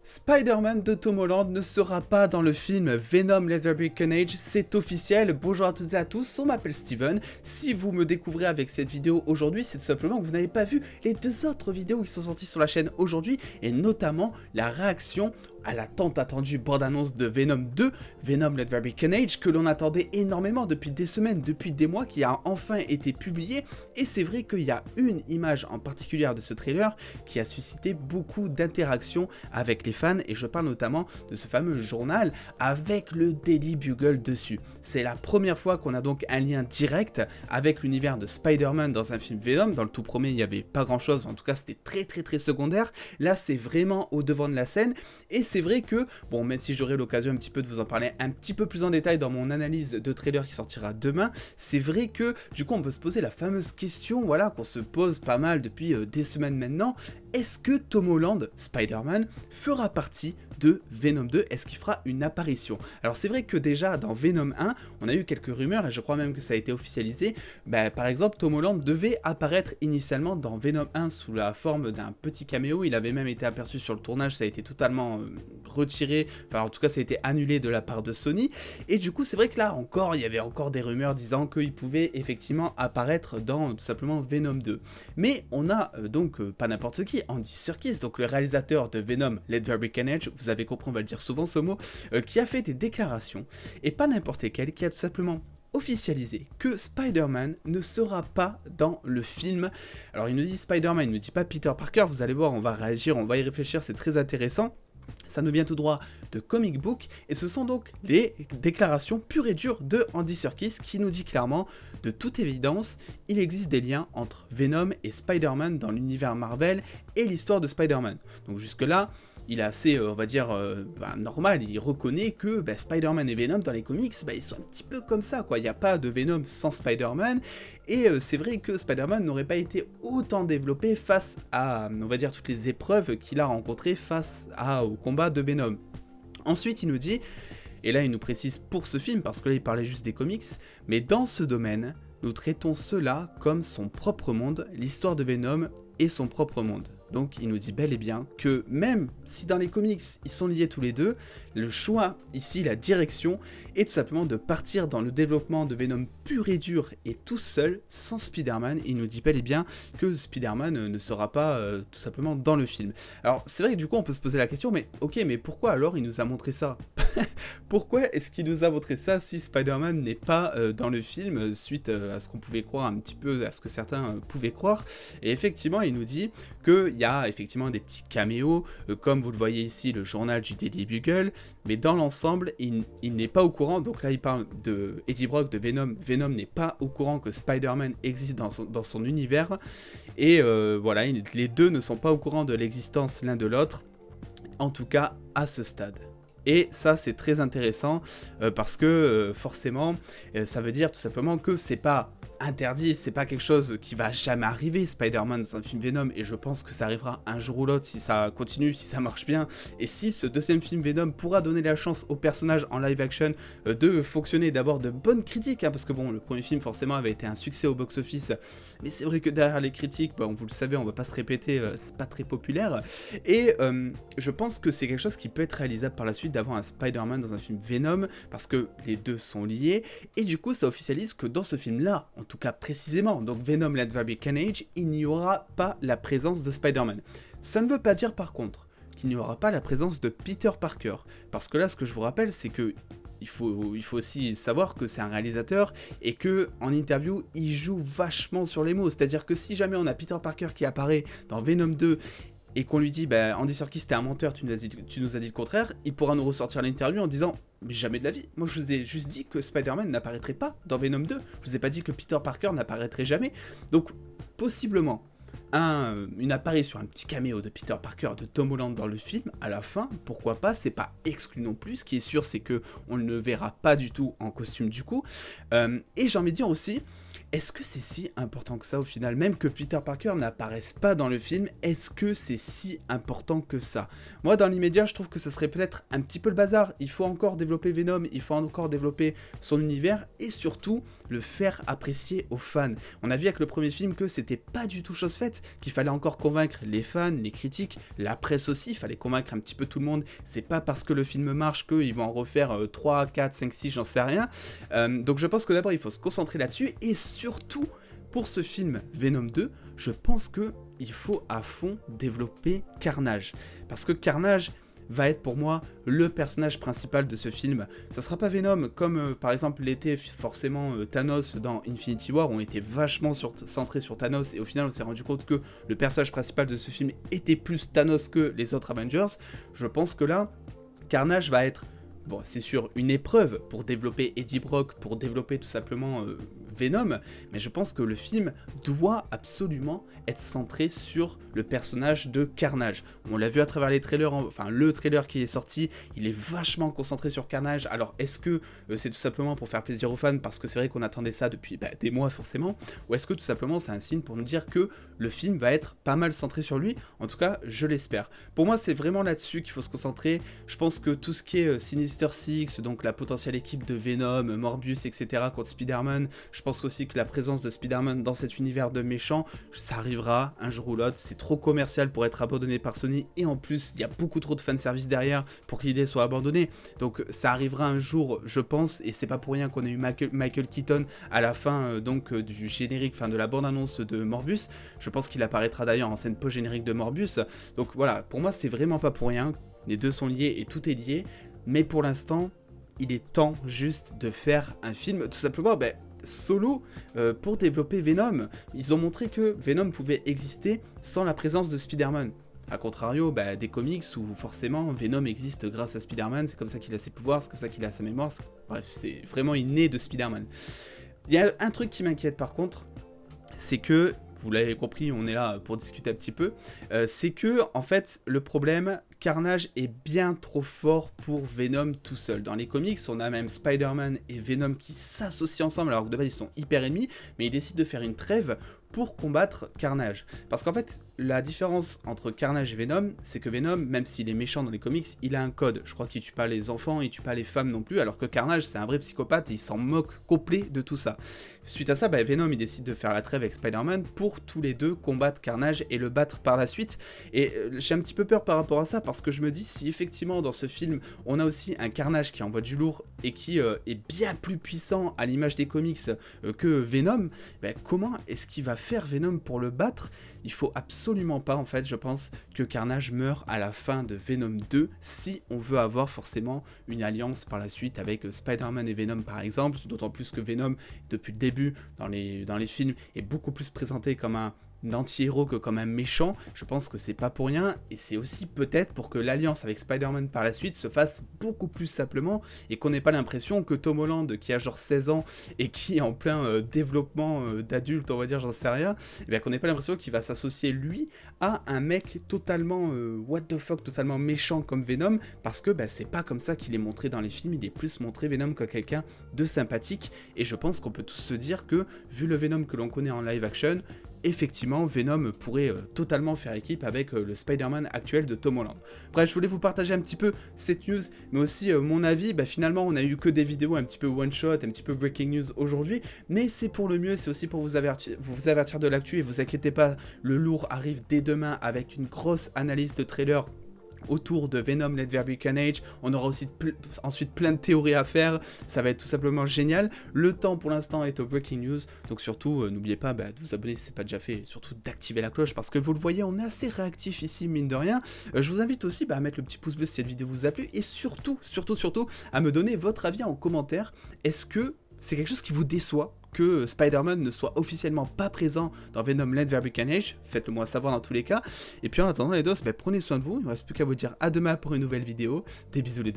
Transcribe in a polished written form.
Spider-Man de Tom Holland ne sera pas dans le film Venom Let There Be Carnage, c'est officiel. Bonjour à toutes et à tous, on m'appelle Steven. Si vous me découvrez avec cette vidéo aujourd'hui, c'est tout simplement que vous n'avez pas vu les deux autres vidéos qui sont sorties sur la chaîne aujourd'hui, et notamment la réaction à la tant attendue bande-annonce de Venom 2, Venom Let There Be Carnage, que l'on attendait énormément depuis des semaines, depuis des mois, qui a enfin été publié. Et c'est vrai qu'il y a une image en particulier de ce trailer qui a suscité beaucoup d'interactions avec les fans, et je parle notamment de ce fameux journal avec le Daily Bugle dessus. C'est la première fois qu'on a donc un lien direct avec l'univers de Spider-Man dans un film Venom. Dans le tout premier, il n'y avait pas grand chose, en tout cas c'était très secondaire. Là, c'est vraiment au devant de la scène, et c'est vrai que, bon, même si j'aurai l'occasion un petit peu de vous en parler un petit peu plus en détail dans mon analyse de trailer qui sortira demain, c'est vrai que, du coup, on peut se poser la fameuse question, voilà, qu'on se pose pas mal depuis des semaines maintenant. Est-ce que Tom Holland, Spider-Man, fera partie de Venom 2? Est-ce qu'il fera une apparition? Alors c'est vrai que déjà dans Venom 1, on a eu quelques rumeurs, et je crois même que ça a été officialisé. Par exemple, Tom Holland devait apparaître initialement dans Venom 1 sous la forme d'un petit caméo. Il avait même été aperçu sur le tournage, ça a été totalement retiré, enfin en tout cas ça a été annulé de la part de Sony. Et du coup c'est vrai que là encore, il y avait encore des rumeurs disant qu'il pouvait effectivement apparaître dans tout simplement Venom 2. Mais on a pas n'importe qui, Andy Serkis, donc le réalisateur de Venom Let There Be Carnage, vous avez compris, on va le dire souvent ce mot, qui a fait des déclarations, et pas n'importe lesquelles, qui a tout simplement officialisé que Spider-Man ne sera pas dans le film. Alors il nous dit Spider-Man, il ne dit pas Peter Parker, vous allez voir, on va réagir, on va y réfléchir, c'est très intéressant. Ça nous vient tout droit de Comic Book, et ce sont donc les déclarations pures et dures de Andy Serkis qui nous dit clairement, de toute évidence, il existe des liens entre Venom et Spider-Man dans l'univers Marvel et l'histoire de Spider-Man. Donc jusque là, il est assez, on va dire, normal, il reconnaît que Spider-Man et Venom dans les comics, ils sont un petit peu comme ça, quoi. Il n'y a pas de Venom sans Spider-Man, et c'est vrai que Spider-Man n'aurait pas été autant développé face à, on va dire, toutes les épreuves qu'il a rencontrées face au combat de Venom. Ensuite, il nous dit, et là il nous précise pour ce film, parce que là il parlait juste des comics, mais dans ce domaine, nous traitons cela comme son propre monde, l'histoire de Venom est son propre monde. Donc il nous dit bel et bien que même si dans les comics ils sont liés tous les deux, le choix ici, la direction, est tout simplement de partir dans le développement de Venom pur et dur et tout seul, sans Spider-Man. Il nous dit bel et bien que Spider-Man ne sera pas tout simplement dans le film. Alors c'est vrai que du coup on peut se poser la question, mais ok, mais pourquoi alors il nous a montré ça? Pourquoi est-ce qu'il nous a montré ça si Spider-Man n'est pas dans le film, suite à ce qu'on pouvait croire un petit peu, à ce que certains pouvaient croire? Et effectivement il nous dit qu'il y a effectivement des petits caméos, comme vous le voyez ici, le journal du Daily Bugle, mais dans l'ensemble, il n'est pas au courant, donc là il parle de Eddie Brock, de Venom, Venom n'est pas au courant que Spider-Man existe dans son univers, et voilà, les deux ne sont pas au courant de l'existence l'un de l'autre, en tout cas à ce stade. Et ça c'est très intéressant, parce que forcément, ça veut dire tout simplement que c'est pas interdit, c'est pas quelque chose qui va jamais arriver, Spider-Man dans un film Venom, et je pense que ça arrivera un jour ou l'autre si ça continue, si ça marche bien, et si ce deuxième film Venom pourra donner la chance au personnage en live action de fonctionner, d'avoir de bonnes critiques, parce que bon, le premier film forcément avait été un succès au box-office, mais c'est vrai que derrière les critiques, vous le savez, on va pas se répéter, c'est pas très populaire, et je pense que c'est quelque chose qui peut être réalisable par la suite, d'avoir un Spider-Man dans un film Venom, parce que les deux sont liés, et du coup ça officialise que dans ce film-là, en tout cas précisément, donc Venom Let There Be Carnage, il n'y aura pas la présence de Spider-Man. Ça ne veut pas dire par contre qu'il n'y aura pas la présence de Peter Parker, parce que là ce que je vous rappelle c'est que il faut aussi savoir que c'est un réalisateur et que en interview il joue vachement sur les mots, c'est-à-dire que si jamais on a Peter Parker qui apparaît dans Venom 2 et qu'on lui dit Andy Serkis t'es un menteur, tu nous as dit le contraire, il pourra nous ressortir l'interview en disant mais jamais de la vie, moi je vous ai juste dit que Spider-Man n'apparaîtrait pas dans Venom 2, je vous ai pas dit que Peter Parker n'apparaîtrait jamais, donc possiblement une apparition, un petit caméo de Peter Parker, de Tom Holland dans le film, à la fin, pourquoi pas, c'est pas exclu non plus, ce qui est sûr c'est que on ne le verra pas du tout en costume du coup, et j'ai envie de dire aussi, est-ce que c'est si important que ça au final? Même que Peter Parker n'apparaisse pas dans le film, est-ce que c'est si important que ça? Moi, dans l'immédiat, je trouve que ça serait peut-être un petit peu le bazar. Il faut encore développer Venom, il faut encore développer son univers et surtout le faire apprécier aux fans. On a vu avec le premier film que c'était pas du tout chose faite, qu'il fallait encore convaincre les fans, les critiques, la presse aussi, il fallait convaincre un petit peu tout le monde. C'est pas parce que le film marche qu'ils vont en refaire 3, 4, 5, 6, j'en sais rien. Donc je pense que d'abord il faut se concentrer là-dessus et surtout pour ce film Venom 2, je pense que il faut à fond développer Carnage. Parce que Carnage va être pour moi le personnage principal de ce film. Ça sera pas Venom comme par exemple l'était forcément Thanos dans Infinity War, où on était vachement centré sur Thanos et au final on s'est rendu compte que le personnage principal de ce film était plus Thanos que les autres Avengers. Je pense que là, Carnage va être, bon, c'est sûr, une épreuve pour développer Eddie Brock, pour développer tout simplement Venom, mais je pense que le film doit absolument être centré sur le personnage de Carnage. On l'a vu à travers les trailers, enfin le trailer qui est sorti, il est vachement concentré sur Carnage. Alors est-ce que c'est tout simplement pour faire plaisir aux fans, parce que c'est vrai qu'on attendait ça depuis des mois forcément, ou est-ce que tout simplement c'est un signe pour nous dire que le film va être pas mal centré sur lui? En tout cas, je l'espère. Pour moi, c'est vraiment là-dessus qu'il faut se concentrer. Je pense que tout ce qui est Sinister Six, donc la potentielle équipe de Venom, Morbius, etc. contre Spider-Man, je pense aussi que la présence de Spider-Man dans cet univers de méchants, ça arrivera un jour ou l'autre. C'est trop commercial pour être abandonné par Sony, et en plus, il y a beaucoup trop de fanservice derrière pour que l'idée soit abandonnée. Donc ça arrivera un jour, je pense, et c'est pas pour rien qu'on ait eu Michael Keaton à la fin du générique, enfin de la bande-annonce de Morbius. Je pense qu'il apparaîtra d'ailleurs en scène post-générique de Morbius. Donc voilà, pour moi, c'est vraiment pas pour rien. Les deux sont liés et tout est lié. Mais pour l'instant, il est temps juste de faire un film, tout simplement, solo, pour développer Venom. Ils ont montré que Venom pouvait exister sans la présence de Spider-Man. A contrario, des comics où forcément Venom existe grâce à Spider-Man, c'est comme ça qu'il a ses pouvoirs, c'est comme ça qu'il a sa mémoire, bref, c'est vraiment inné de Spider-Man. Il y a un truc qui m'inquiète par contre, c'est que, vous l'avez compris, on est là pour discuter un petit peu, c'est que, en fait, le problème, Carnage est bien trop fort pour Venom tout seul. Dans les comics, on a même Spider-Man et Venom qui s'associent ensemble, alors que de base ils sont hyper ennemis, mais ils décident de faire une trêve pour combattre Carnage. Parce qu'en fait, la différence entre Carnage et Venom, c'est que Venom, même s'il est méchant dans les comics, il a un code. Je crois qu'il tue pas les enfants, il tue pas les femmes non plus, alors que Carnage, c'est un vrai psychopathe et il s'en moque complet de tout ça. Suite à ça, Venom, il décide de faire la trêve avec Spider-Man pour tous les deux combattre Carnage et le battre par la suite. Et j'ai un petit peu peur par rapport à ça, parce que je me dis, si effectivement dans ce film, on a aussi un Carnage qui envoie du lourd et qui est bien plus puissant à l'image des comics que Venom, comment est-ce qu'il va faire Venom pour le battre? Il faut absolument pas, en fait, je pense, que Carnage meure à la fin de Venom 2 si on veut avoir forcément une alliance par la suite avec Spider-Man et Venom par exemple, d'autant plus que Venom, depuis le début, dans les films, est beaucoup plus présenté comme un anti-héros que comme un méchant. Je pense que c'est pas pour rien, et c'est aussi peut-être pour que l'alliance avec Spider-Man par la suite se fasse beaucoup plus simplement, et qu'on n'ait pas l'impression que Tom Holland, qui a genre 16 ans, et qui est en plein développement d'adulte, on va dire, j'en sais rien, qu'on n'ait pas l'impression qu'il va s'associer lui à un mec totalement what the fuck, totalement méchant comme Venom, parce que c'est pas comme ça qu'il est montré dans les films. Il est plus montré Venom comme quelqu'un de sympathique, et je pense qu'on peut tous se dire que, vu le Venom que l'on connaît en live action, effectivement, Venom pourrait totalement faire équipe avec le Spider-Man actuel de Tom Holland. Bref, je voulais vous partager un petit peu cette news, mais aussi mon avis. Finalement, on n'a eu que des vidéos un petit peu one-shot, un petit peu breaking news aujourd'hui, mais c'est pour le mieux, c'est aussi pour vous avertir de l'actu, et vous inquiétez pas, le lourd arrive dès demain avec une grosse analyse de trailer autour de Venom Let There Be Carnage. On aura aussi ensuite plein de théories à faire, ça va être tout simplement génial. Le temps pour l'instant est au breaking news, donc surtout n'oubliez pas de vous abonner si ce n'est pas déjà fait, et surtout d'activer la cloche, parce que vous le voyez, on est assez réactif ici, mine de rien. Je vous invite aussi à mettre le petit pouce bleu si cette vidéo vous a plu, et surtout à me donner votre avis en commentaire. Est-ce que c'est quelque chose qui vous déçoit que Spider-Man ne soit officiellement pas présent dans Venom Let There Be Carnage? Faites-le moi savoir dans tous les cas. Et puis en attendant les dos, prenez soin de vous, il ne me reste plus qu'à vous dire à demain pour une nouvelle vidéo. Des bisous les dos.